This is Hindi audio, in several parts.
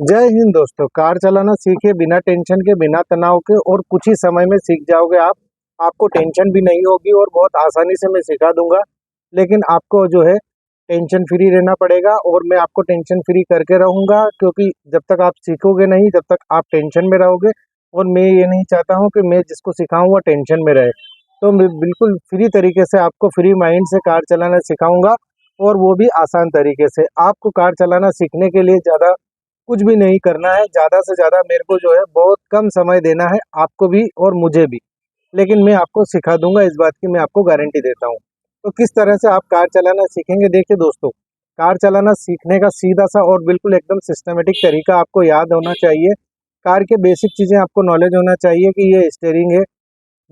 जय हिंद दोस्तों। कार चलाना सीखे बिना टेंशन के, बिना तनाव के, और कुछ ही समय में सीख जाओगे आप। आपको टेंशन भी नहीं होगी और बहुत आसानी से मैं सिखा दूंगा। लेकिन आपको जो है टेंशन फ्री रहना पड़ेगा और मैं आपको टेंशन फ्री करके रहूंगा, क्योंकि जब तक आप सीखोगे नहीं तब तक आप टेंशन में रहोगे। और मैं ये नहीं चाहता हूँ कि मैं जिसको सिखाऊं वो टेंशन में रहे। तो मैं बिल्कुल फ्री तरीके से आपको फ्री माइंड से कार चलाना सिखाऊंगा, और वो भी आसान तरीके से। आपको कार चलाना सीखने के लिए ज़्यादा कुछ भी नहीं करना है। ज़्यादा से ज़्यादा मेरे को जो है बहुत कम समय देना है, आपको भी और मुझे भी। लेकिन मैं आपको सिखा दूंगा, इस बात की मैं आपको गारंटी देता हूँ। तो किस तरह से आप कार चलाना सीखेंगे, देखिए दोस्तों। कार चलाना सीखने का सीधा सा और बिल्कुल एकदम सिस्टमेटिक तरीका आपको याद होना चाहिए। कार के बेसिक चीज़ें आपको नॉलेज होना चाहिए कि ये स्टीयरिंग है,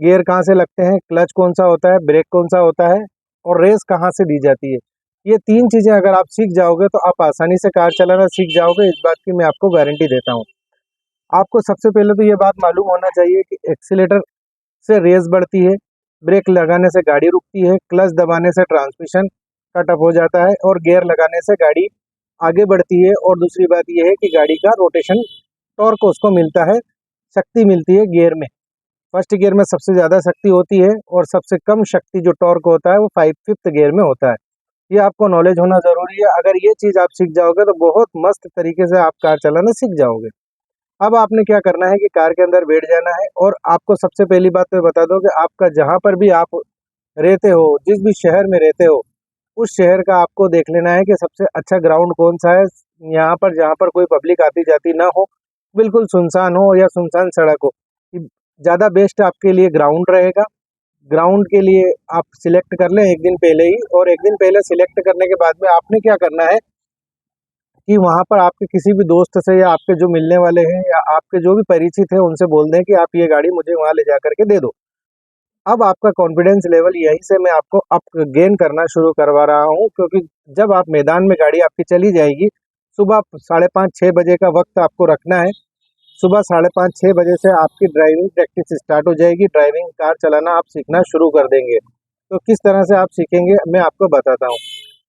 गियर कहाँ से लगते हैं, क्लच कौन सा होता है, ब्रेक कौन सा होता है, और रेस कहाँ से दी जाती है। ये तीन चीज़ें अगर आप सीख जाओगे तो आप आसानी से कार चलाना सीख जाओगे, इस बात की मैं आपको गारंटी देता हूँ। आपको सबसे पहले तो ये बात मालूम होना चाहिए कि एक्सीलेटर से रेस बढ़ती है, ब्रेक लगाने से गाड़ी रुकती है, क्लच दबाने से ट्रांसमिशन कट ऑफ हो जाता है, और गियर लगाने से गाड़ी आगे बढ़ती है। और दूसरी बात यह है कि गाड़ी का रोटेशन टॉर्क उसको मिलता है, शक्ति मिलती है गियर में। फर्स्ट गियर में सबसे ज़्यादा शक्ति होती है और सबसे कम शक्ति जो टॉर्क होता है वो फिफ्थ गियर में होता है। ये आपको नॉलेज होना ज़रूरी है। अगर ये चीज़ आप सीख जाओगे तो बहुत मस्त तरीके से आप कार चलाना सीख जाओगे। अब आपने क्या करना है कि कार के अंदर बैठ जाना है, और आपको सबसे पहली बात तो बता दो कि आपका जहाँ पर भी आप रहते हो, जिस भी शहर में रहते हो, उस शहर का आपको देख लेना है कि सबसे अच्छा ग्राउंड कौन सा है। यहाँ पर जहाँ पर कोई पब्लिक आती जाती ना हो, बिल्कुल सुनसान हो या सुनसान सड़क हो, ज़्यादा बेस्ट आपके लिए ग्राउंड रहेगा। ग्राउंड के लिए आप सिलेक्ट कर लें एक दिन पहले ही, और एक दिन पहले सिलेक्ट करने के बाद में आपने क्या करना है कि वहाँ पर आपके किसी भी दोस्त से या आपके जो मिलने वाले हैं या आपके जो भी परिचित हैं उनसे बोल दें कि आप ये गाड़ी मुझे वहाँ ले जा करके दे दो। अब आपका कॉन्फिडेंस लेवल यहीं से मैं आपको अप गेन करना शुरू करवा रहा हूँ, क्योंकि जब आप मैदान में गाड़ी आपकी चली जाएगी, सुबह 5:30-6 बजे का वक्त आपको रखना है। सुबह 5:30-6 बजे से आपकी ड्राइविंग प्रैक्टिस स्टार्ट हो जाएगी, ड्राइविंग कार चलाना आप सीखना शुरू कर देंगे। तो किस तरह से आप सीखेंगे मैं आपको बताता हूँ।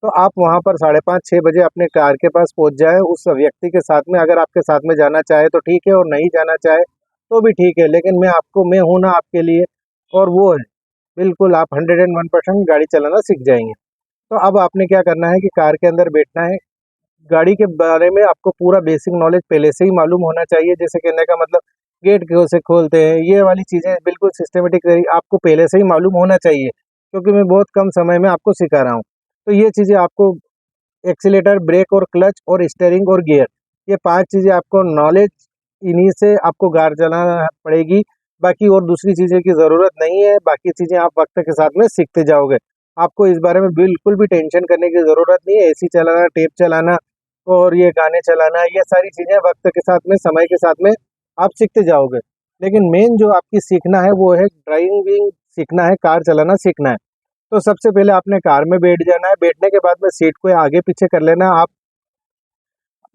तो आप वहाँ पर 5:30-6 बजे अपने कार के पास पहुँच जाए उस व्यक्ति के साथ में। अगर आपके साथ में जाना चाहे तो ठीक है, और नहीं जाना चाहे तो भी ठीक है, लेकिन मैं हूँ ना आपके लिए। और वो है, बिल्कुल आप 101% गाड़ी चलाना सीख जाएंगे। तो अब आपने क्या करना है कि कार के अंदर बैठना है। गाड़ी के बारे में आपको पूरा बेसिक नॉलेज पहले से ही मालूम होना चाहिए। जैसे कहने का मतलब गेट कैसे खोलते हैं, ये वाली चीज़ें बिल्कुल सिस्टमेटिक आपको पहले से ही मालूम होना चाहिए, क्योंकि मैं बहुत कम समय में आपको सिखा रहा हूँ। तो ये चीज़ें आपको एक्सीलेटर, ब्रेक और क्लच और स्टीयरिंग और गियर, ये 5 चीज़ें आपको नॉलेज, इन्हीं से आपको कार चलाना पड़ेगी। बाकी और दूसरी चीज़ें की ज़रूरत नहीं है। बाकी चीज़ें आप वक्त के साथ में सीखते जाओगे। आपको इस बारे में बिल्कुल भी टेंशन करने की ज़रूरत नहीं है। एसी चलाना, टेप चलाना और ये गाने चलाना, ये सारी चीज़ें वक्त के साथ में, समय के साथ में आप सीखते जाओगे। लेकिन मेन जो आपकी सीखना है वो है ड्राइविंग सीखना है, कार चलाना सीखना है। तो सबसे पहले आपने कार में बैठ जाना है। बैठने के बाद में सीट को आगे पीछे कर लेना है। आप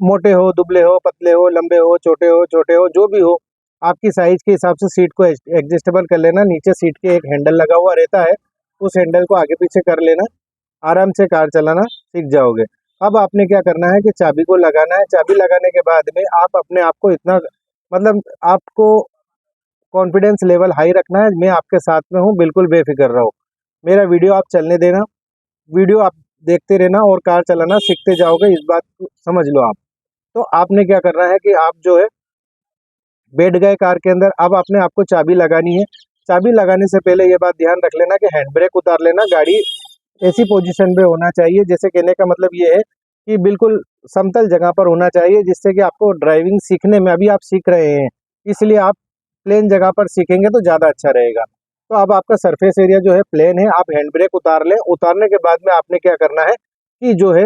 मोटे हो, दुबले हो, पतले हो, लंबे हो, छोटे हो, जो भी हो, आपकी साइज के हिसाब से सीट को एडजस्टेबल कर लेना। नीचे सीट के एक हैंडल लगा हुआ रहता है, उस हैंडल को आगे पीछे कर लेना। आराम से कार चलाना सीख जाओगे। अब आपने क्या करना है कि चाबी को लगाना है। चाबी लगाने के बाद में आप अपने आप को इतना, मतलब आपको कॉन्फिडेंस लेवल हाई रखना है। मैं आपके साथ में हूँ, बिल्कुल बेफिक्र रहो। मेरा वीडियो आप चलने देना, वीडियो आप देखते रहना और कार चलाना सीखते जाओगे, इस बात को समझ लो आप। तो आपने क्या करना है कि आप जो है बैठ गए कार के अंदर। अब आपने आपको चाबी लगानी है। चाबी लगाने से पहले ये बात ध्यान रख लेना कि हैंड ब्रेक उतार लेना। गाड़ी ऐसी पोजीशन पे होना चाहिए, जैसे कहने का मतलब ये है कि बिल्कुल समतल जगह पर होना चाहिए, जिससे कि आपको ड्राइविंग सीखने में, अभी आप सीख रहे हैं इसलिए आप प्लेन जगह पर सीखेंगे तो ज़्यादा अच्छा रहेगा। तो अब आपका सरफेस एरिया जो है प्लेन है, आप हैंड ब्रेक उतार लें। उतारने के बाद में आपने क्या करना है कि जो है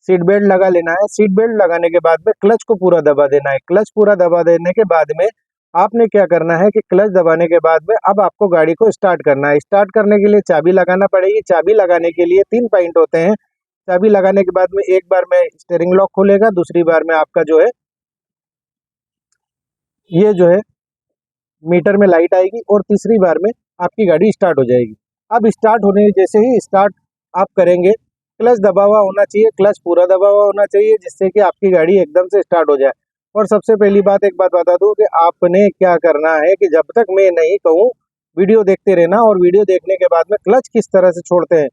सीट बेल्ट लगा लेना है। सीट बेल्ट लगाने के बाद में क्लच को पूरा दबा देना है। क्लच पूरा दबा देने के बाद में आपने क्या करना है कि क्लच दबाने के बाद में अब आपको गाड़ी को स्टार्ट करना है। स्टार्ट करने के लिए चाबी लगाना पड़ेगी। चाबी लगाने के लिए 3 पॉइंट होते हैं। चाबी लगाने के बाद में एक बार में स्टीयरिंग लॉक खोलेगा, दूसरी बार में आपका जो है ये जो है मीटर में लाइट आएगी, और तीसरी बार में आपकी गाड़ी स्टार्ट हो जाएगी। अब स्टार्ट होने, जैसे ही स्टार्ट आप करेंगे, क्लच दबा हुआ होना चाहिए, क्लच पूरा दबा हुआ होना चाहिए, जिससे कि आपकी गाड़ी एकदम से स्टार्ट हो जाए। और सबसे पहली बात एक बात बता दूं कि आपने क्या करना है कि जब तक मैं नहीं कहूँ वीडियो देखते रहना, और वीडियो देखने के बाद में क्लच किस तरह से छोड़ते हैं,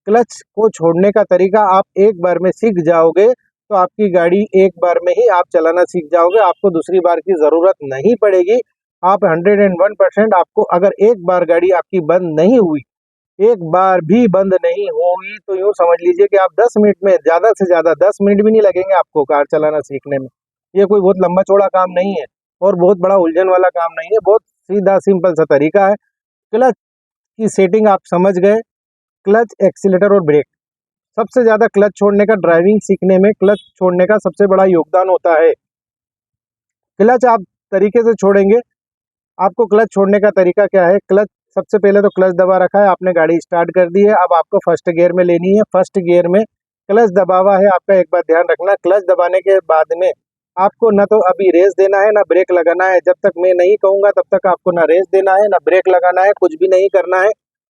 क्लच को छोड़ने का तरीका आप एक बार में सीख जाओगे तो आपकी गाड़ी एक बार में ही आप चलाना सीख जाओगे, आपको दूसरी बार की ज़रूरत नहीं पड़ेगी। आप 101% आपको अगर एक बार गाड़ी आपकी बंद नहीं हुई, एक बार भी बंद नहीं हुई, तो यूँ समझ लीजिए कि आप 10 मिनट में, ज़्यादा से ज़्यादा 10 मिनट भी नहीं लगेंगे आपको कार चलाना सीखने में। ये कोई बहुत लंबा चौड़ा काम नहीं है और बहुत बड़ा उलझन वाला काम नहीं है, बहुत सीधा सिंपल सा तरीका है। क्लच की सेटिंग आप समझ गए, क्लच, एक्सीलेटर और ब्रेक। सबसे ज़्यादा क्लच छोड़ने का, ड्राइविंग सीखने में क्लच छोड़ने का सबसे बड़ा योगदान होता है। क्लच आप तरीके से छोड़ेंगे, आपको क्लच छोड़ने का तरीका क्या है, क्लच सबसे पहले तो क्लच दबा रखा है आपने, गाड़ी स्टार्ट कर दी है, अब आपको फर्स्ट गियर में लेनी है। फर्स्ट गियर में क्लच दबा हुआ है आपका, एक बात ध्यान रखना, क्लच दबाने के बाद में आपको ना तो अभी रेस देना है ना ब्रेक लगाना है। जब तक मैं नहीं कहूँगा तब तक आपको ना रेस देना है ना ब्रेक लगाना है, कुछ भी नहीं करना है।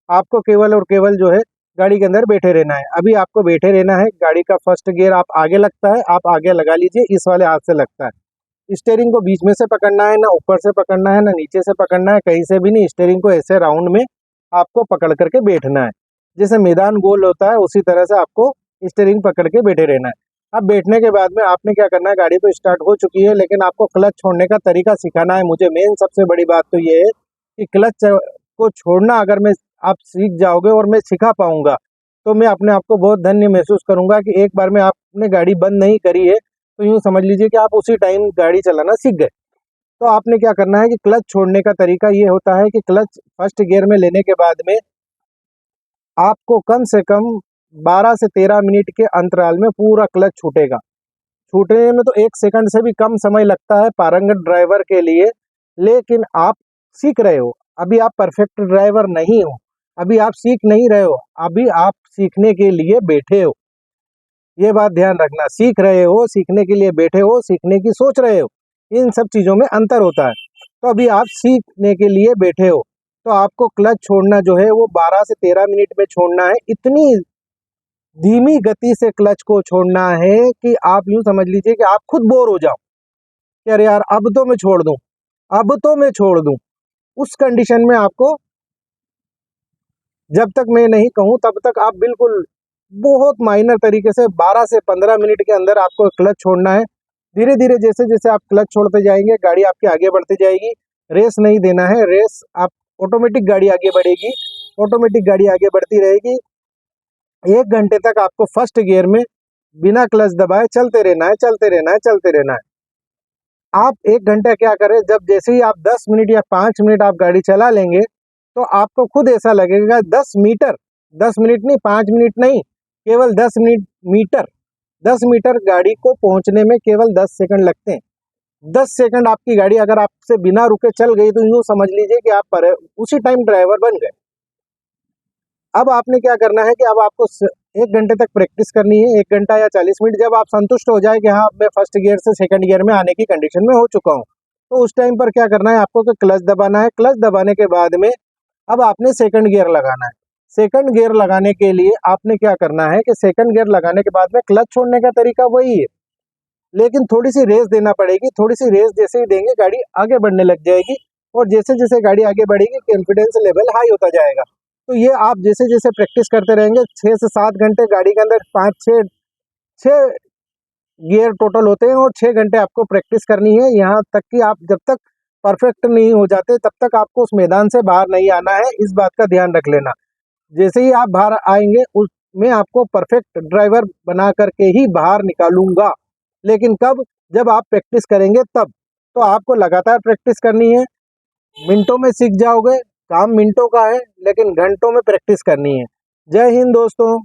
आपको केवल और केवल जो है गाड़ी के अंदर बैठे रहना है। अभी आपको बैठे रहना है, गाड़ी का फर्स्ट गियर आप आगे लगता है, आप आगे लगा लीजिए, इस वाले हाथ से लगता है। स्टीयरिंग को बीच में से पकड़ना है, ना ऊपर से पकड़ना है ना नीचे से पकड़ना है, कहीं से भी नहीं। स्टीयरिंग को ऐसे राउंड में आपको पकड़ करके बैठना है, जैसे मैदान गोल होता है उसी तरह से आपको स्टीयरिंग पकड़ के बैठे रहना है। अब बैठने के बाद में आपने क्या करना है, गाड़ी तो स्टार्ट हो चुकी है लेकिन आपको क्लच छोड़ने का तरीका सिखाना है मुझे। मेन सबसे बड़ी बात तो ये है कि क्लच को छोड़ना अगर मैं आप सीख जाओगे और मैं सिखा पाऊंगा तो मैं अपने आप को बहुत धन्य महसूस करूंगा कि एक बार में आपने गाड़ी बंद नहीं करी है, तो यूँ समझ लीजिए कि आप उसी टाइम गाड़ी चलाना सीख गए। तो आपने क्या करना है कि क्लच छोड़ने का तरीका ये होता है कि क्लच फर्स्ट गियर में लेने के बाद में आपको कम से कम 12 से 13 मिनट के अंतराल में पूरा क्लच छूटेगा। छूटने में तो 1 सेकंड से भी कम समय लगता है पारंगत ड्राइवर के लिए, लेकिन आप सीख रहे हो, अभी आप परफेक्ट ड्राइवर नहीं हो, अभी आप सीख नहीं रहे हो, अभी आप सीखने के लिए बैठे हो। ये बात ध्यान रखना, सीख रहे हो, सीखने के लिए बैठे हो, सीखने की सोच रहे हो, इन सब चीज़ों में अंतर होता है। तो अभी आप सीखने के लिए बैठे हो, तो आपको क्लच छोड़ना जो है वो 12 से 13 मिनट में छोड़ना है। इतनी धीमी गति से क्लच को छोड़ना है कि आप यूँ समझ लीजिए कि आप खुद बोर हो जाओ कि अरे यार अब तो मैं छोड़ दूँ, अब तो मैं छोड़ दूँ। उस कंडीशन में आपको, जब तक मैं नहीं कहूँ तब तक आप बिल्कुल बहुत माइनर तरीके से 12 से 15 मिनट के अंदर आपको क्लच छोड़ना है। धीरे धीरे जैसे जैसे आप क्लच छोड़ते जाएंगे गाड़ी आपकी आगे बढ़ती जाएगी। रेस नहीं देना है, रेस आप ऑटोमेटिक गाड़ी आगे बढ़ेगी, ऑटोमेटिक गाड़ी आगे बढ़ती रहेगी। 1 घंटे तक आपको फर्स्ट गियर में बिना क्लच दबाए चलते रहना है, चलते रहना है, चलते रहना है। आप 1 घंटा क्या करें, जब जैसे ही आप 10 मिनट या 5 मिनट आप गाड़ी चला लेंगे तो आपको खुद ऐसा लगेगा 10 मीटर, 10 मिनट नहीं, 5 मिनट नहीं, केवल 10 मीटर, 10 मीटर गाड़ी को पहुंचने में केवल 10 सेकंड लगते हैं। 10 सेकंड आपकी गाड़ी अगर आपसे बिना रुके चल गई तो यूँ समझ लीजिए कि आप पर उसी टाइम ड्राइवर बन गए। अब आपने क्या करना है कि अब आपको 1 घंटे तक प्रैक्टिस करनी है, 1 घंटा या 40 मिनट। जब आप संतुष्ट हो जाए कि हाँ मैं फर्स्ट गियर से सेकंड गियर में आने की कंडीशन में हो चुका हूँ, तो उस टाइम पर क्या करना है आपको कि क्लच दबाना है। क्लच दबाने के बाद में अब आपने सेकंड गियर लगाना है। सेकंड गियर लगाने के लिए आपने क्या करना है कि सेकंड गियर लगाने के बाद में क्लच छोड़ने का तरीका वही है, लेकिन थोड़ी सी रेस देना पड़ेगी। थोड़ी सी रेस जैसे ही देंगे गाड़ी आगे बढ़ने लग जाएगी, और जैसे जैसे गाड़ी आगे बढ़ेगी कॉन्फिडेंस लेवल हाई होता जाएगा। तो ये आप जैसे जैसे प्रैक्टिस करते रहेंगे 6 से 7 घंटे गाड़ी के अंदर 5 6 गियर टोटल होते हैं, और 6 घंटे आपको प्रैक्टिस करनी है, यहाँ तक कि आप जब तक परफेक्ट नहीं हो जाते तब तक आपको उस मैदान से बाहर नहीं आना है। इस बात का ध्यान रख लेना। जैसे ही आप बाहर आएंगे उस मैं आपको परफेक्ट ड्राइवर बना करके ही बाहर निकालूंगा, लेकिन कब, जब आप प्रैक्टिस करेंगे तब। तो आपको लगातार प्रैक्टिस करनी है, मिनटों में सीख जाओगे, काम मिनटों का है लेकिन घंटों में प्रैक्टिस करनी है। जय हिंद दोस्तों।